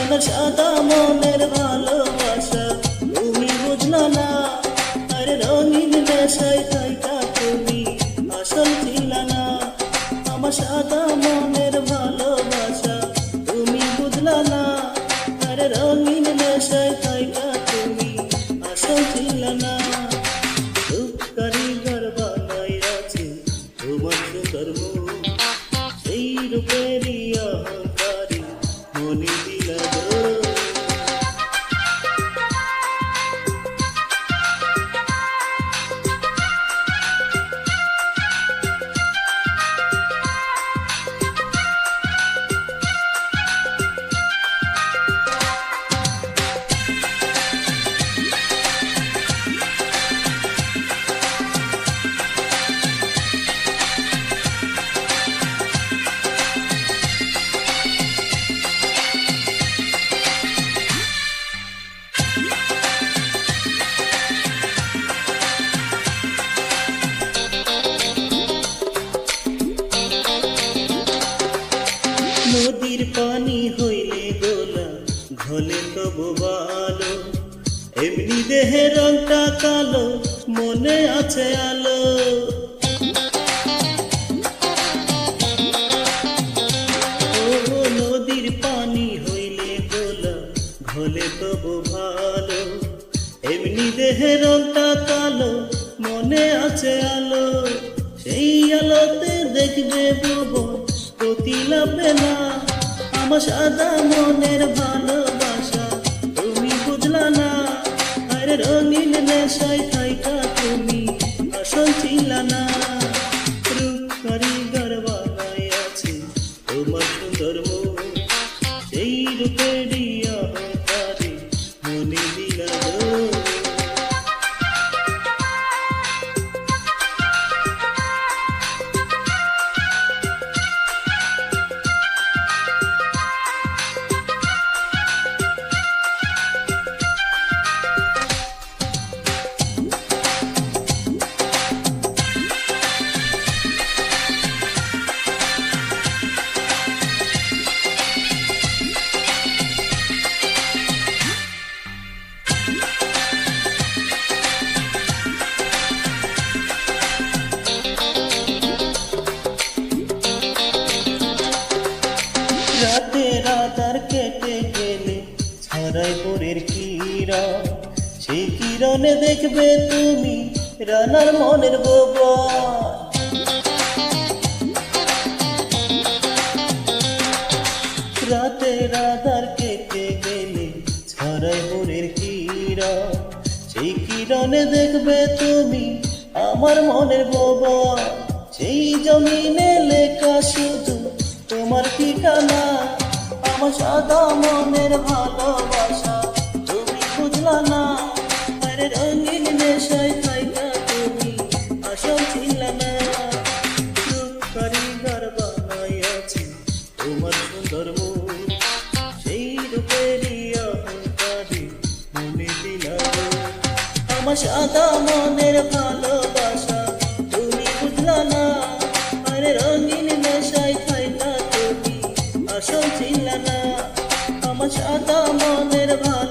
আমার সাদা মনের ভালোবাসা তুমি বুঝলা না, আরে রঙিন নেশায় থাইকা তুমি আসল ছিলা না। আমার সাদা মনের ভালোবাসা তুমি বুঝলা না, আরে রঙিন নেশায় থাইকা তুমি আসল ছিলা না। রূপ কারিগর বানাই আছে তোমার সুন্দর মুখ, সেই রূপেরই অহংকারী মনে দিলা গো। নদীর পানি হইলে গোলা ঘলে তবু ভালো, এমনি দেহের রংটা কালো মনে আছে আলো। ও নদীর পানি হইলে গোলা ঘলে তবু ভালো, এমনি দেহের রংটা কালো মনে আছে আলো। সেই আলোতে দেখবে ভুবন প্রতিলাপে না, আমার সাদা মনের ভালোবাসা তুমি বুঝলা না, আরে রঙিন নেশায় থাইকা তুমি আসল ছিলা না। রূপ কারিগর বানাই আছে তোমার সুন্দর মুখ, সেই রূপেরই অহংকারী মনে দিলা গো। রাতের আধার কেটে গেলে ছড়াই ভোরের কিরণ, সেই কিরণে দেখবে তুমি রানার মনের ভুবন। রাতের আধার কেটে গেলে ছড়াই ভোরের কিরণ, সেই কিরণে দেখবে তুমি আমার মনের ভুবন। সেই জমিনে লেখা শুধু তোমার ঠিকানা, আমার সাদা মনের ভালোবাসা তুমি বুঝলা না, আরে রঙিন নেশায় থাইকা তুমি আসল ছিলা না। রূপ কারিগর বানাই আছে তোমার সুন্দর মুখ, সেই রূপেরই অহংকারী মনে দিলা গো। আমার সাদা মনের ভালোবাসা তুমি বুঝলা না, আরে রঙিন নেশায় থাইকা তুমি আসল ছিলা না। আমার সাদা মনের ভালো